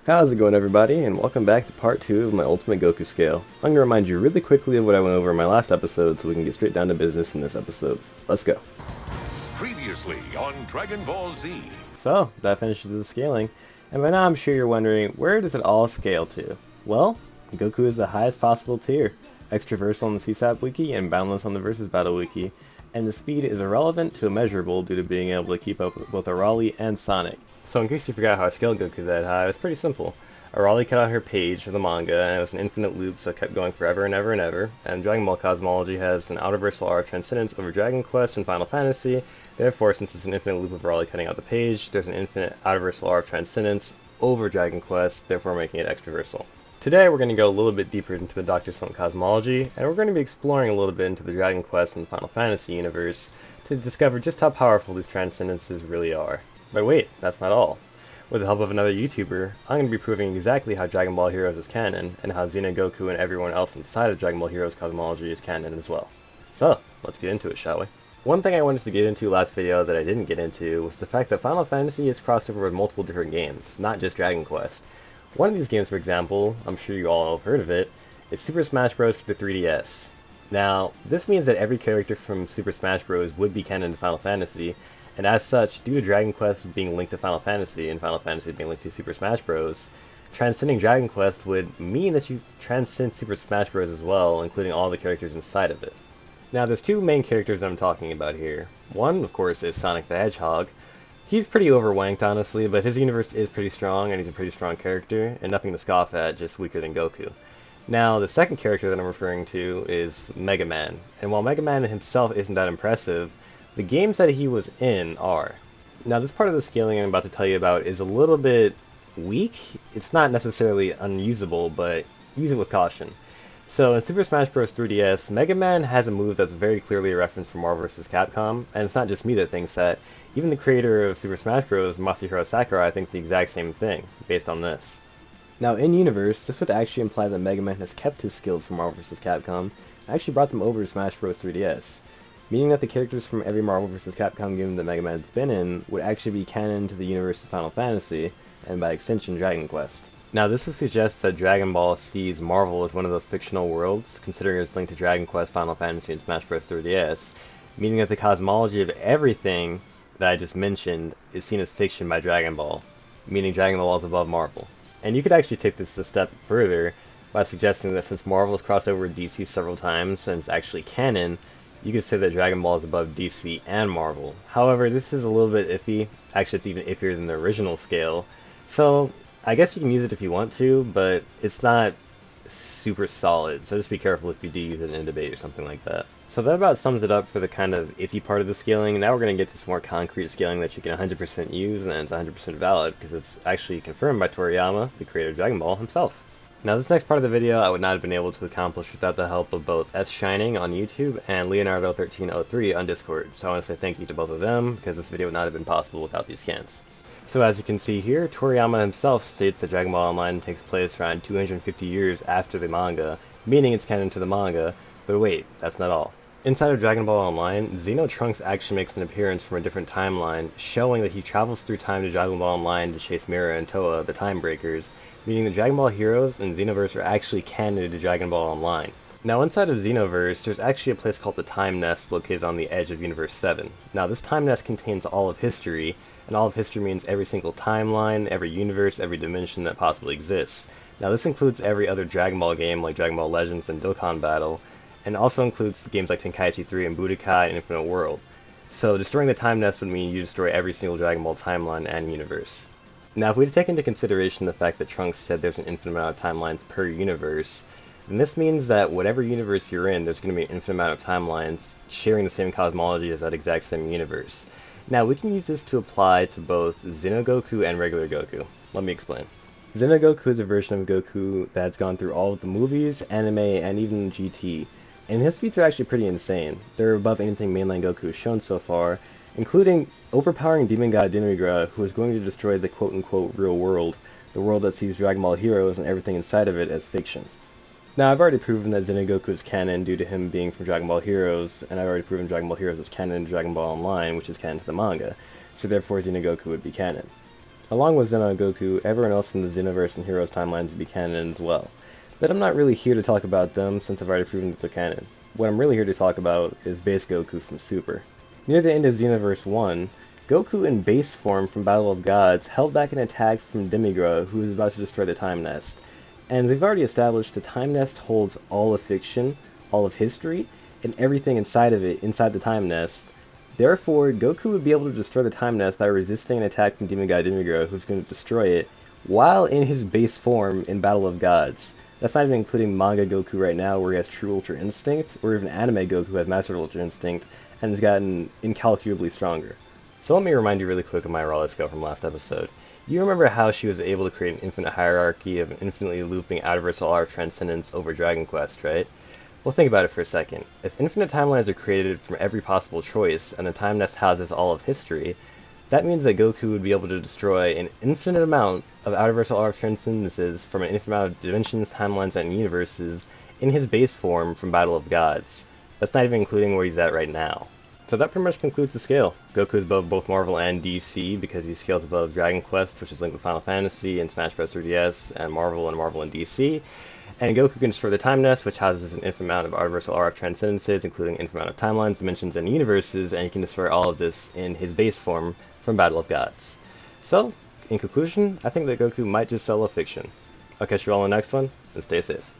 How's it going, everybody, and welcome back to part 2 of my Ultimate Goku scale. I'm going to remind you really quickly of what I went over in my last episode so we can get straight down to business in this episode. Let's go. Previously on Dragon Ball Z. So, that finishes the scaling, and by now I'm sure you're wondering, where does it all scale to? Well, Goku is the highest possible tier, extraversal on the CSAP wiki and boundless on the Versus Battle wiki, and the speed is irrelevant to immeasurable due to being able to keep up with both Arali and Sonic. So in case you forgot how I scaled Goku that high, it's pretty simple. Arali cut out her page of the manga, and it was an infinite loop, so it kept going forever and ever and ever. And Dragon Ball cosmology has an outer-versal aura of transcendence over Dragon Quest and Final Fantasy. Therefore, since it's an infinite loop of Arali cutting out the page, there's an infinite outer-versal aura of transcendence over Dragon Quest, therefore making it extraversal. Today we're going to go a little bit deeper into the Dr. Slump cosmology, and we're going to be exploring a little bit into the Dragon Quest and Final Fantasy universe to discover just how powerful these transcendences really are. But wait, that's not all. With the help of another YouTuber, I'm going to be proving exactly how Dragon Ball Heroes is canon, and how Xeno Goku and everyone else inside of Dragon Ball Heroes cosmology is canon as well. So, let's get into it, shall we? One thing I wanted to get into last video that I didn't get into was the fact that Final Fantasy is crossed over with multiple different games, not just Dragon Quest. One of these games, for example, I'm sure you all have heard of it, is Super Smash Bros. For the 3DS. Now, this means that every character from Super Smash Bros. Would be canon to Final Fantasy, and as such, due to Dragon Quest being linked to Final Fantasy, and Final Fantasy being linked to Super Smash Bros., transcending Dragon Quest would mean that you transcend Super Smash Bros. As well, including all the characters inside of it. Now, there's two main characters I'm talking about here. One, of course, is Sonic the Hedgehog. He's pretty overwanked, honestly, but his universe is pretty strong, and he's a pretty strong character, and nothing to scoff at, just weaker than Goku. Now, the second character that I'm referring to is Mega Man, and while Mega Man himself isn't that impressive, the games that he was in are. Now, this part of the scaling I'm about to tell you about is a little bit weak. It's not necessarily unusable, but use it with caution. So, in Super Smash Bros. 3DS, Mega Man has a move that's very clearly a reference from Marvel vs. Capcom, and it's not just me that thinks that. Even the creator of Super Smash Bros., Masahiro Sakurai, thinks the exact same thing, based on this. Now, in-universe, this would actually imply that Mega Man has kept his skills from Marvel vs. Capcom, and actually brought them over to Smash Bros. 3DS. Meaning that the characters from every Marvel vs. Capcom game that Mega Man's been in would actually be canon to the universe of Final Fantasy, and by extension Dragon Quest. Now this would suggest that Dragon Ball sees Marvel as one of those fictional worlds, considering it's linked to Dragon Quest, Final Fantasy, and Smash Bros. 3DS, meaning that the cosmology of everything that I just mentioned is seen as fiction by Dragon Ball, meaning Dragon Ball is above Marvel. And you could actually take this a step further by suggesting that since Marvel has crossed over with DC several times and it's actually canon, you could say that Dragon Ball is above DC and Marvel. However, this is a little bit iffy. Actually, it's even iffier than the original scale. So, I guess you can use it if you want to, but it's not super solid. So just be careful if you do use it in a debate or something like that. So that about sums it up for the kind of iffy part of the scaling. Now we're going to get to some more concrete scaling that you can 100% use, and it's 100% valid, because it's actually confirmed by Toriyama, the creator of Dragon Ball, himself. Now this next part of the video I would not have been able to accomplish without the help of both S Shining on YouTube and Leonardo1303 on Discord, so I want to say thank you to both of them, because this video would not have been possible without these scans. So as you can see here, Toriyama himself states that Dragon Ball Online takes place around 250 years after the manga, meaning it's canon to the manga, but wait, that's not all. Inside of Dragon Ball Online, Xeno Trunks actually makes an appearance from a different timeline, showing that he travels through time to Dragon Ball Online to chase Mira and Toa, the Time Breakers, meaning the Dragon Ball Heroes and Xenoverse are actually canon to Dragon Ball Online. Now inside of Xenoverse, there's actually a place called the Time Nest located on the edge of Universe 7. Now this Time Nest contains all of history, and all of history means every single timeline, every universe, every dimension that possibly exists. Now this includes every other Dragon Ball game like Dragon Ball Legends and Dokkan Battle, and also includes games like Tenkaichi 3 and Budokai and Infinite World. So destroying the Time Nest would mean you destroy every single Dragon Ball timeline and universe. Now if we take into consideration the fact that Trunks said there's an infinite amount of timelines per universe, then this means that whatever universe you're in, there's going to be an infinite amount of timelines sharing the same cosmology as that exact same universe. Now we can use this to apply to both Xeno Goku and regular Goku. Let me explain. Xeno Goku is a version of Goku that's gone through all of the movies, anime, and even GT. And his feats are actually pretty insane. They're above anything mainline Goku has shown so far, including overpowering demon god Dinrigra, who is going to destroy the quote-unquote real world, the world that sees Dragon Ball Heroes and everything inside of it as fiction. Now, I've already proven that Xeno Goku is canon due to him being from Dragon Ball Heroes, and I've already proven Dragon Ball Heroes is canon to Dragon Ball Online, which is canon to the manga, so therefore Xeno Goku would be canon. Along with Zeno and Goku, everyone else from the Xenoverse and Heroes timelines would be canon as well. But I'm not really here to talk about them since I've already proven that they're canon. What I'm really here to talk about is base Goku from Super. Near the end of Xenoverse 1, Goku in base form from Battle of Gods held back an attack from Demigra who was about to destroy the Time Nest. And as we've already established, the Time Nest holds all of fiction, all of history, and everything inside of it, inside the Time Nest. Therefore, Goku would be able to destroy the Time Nest by resisting an attack from Demon God Demigra, who's going to destroy it, while in his base form in Battle of Gods. That's not even including manga Goku right now, where he has True Ultra Instinct, or even anime Goku who has Master Ultra Instinct, and has gotten incalculably stronger. So let me remind you really quick of my raw skill from last episode. You remember how she was able to create an infinite hierarchy of an infinitely looping out-of-versal art transcendence over Dragon Quest, right? Well, think about it for a second. If infinite timelines are created from every possible choice, and the Time Nest houses all of history, that means that Goku would be able to destroy an infinite amount of out-of-versal arc transcendences from an infinite amount of dimensions, timelines, and universes in his base form from Battle of Gods. That's not even including where he's at right now. So that pretty much concludes the scale. Goku is above both Marvel and DC because he scales above Dragon Quest, which is linked with Final Fantasy and Smash Bros. 3DS, and Marvel and DC. And Goku can destroy the Time Nest, which houses an infinite amount of artiversal RF transcendences, including an infinite amount of timelines, dimensions, and universes, and he can destroy all of this in his base form from Battle of Gods. So, in conclusion, I think that Goku might just solo fiction. I'll catch you all in the next one, and stay safe.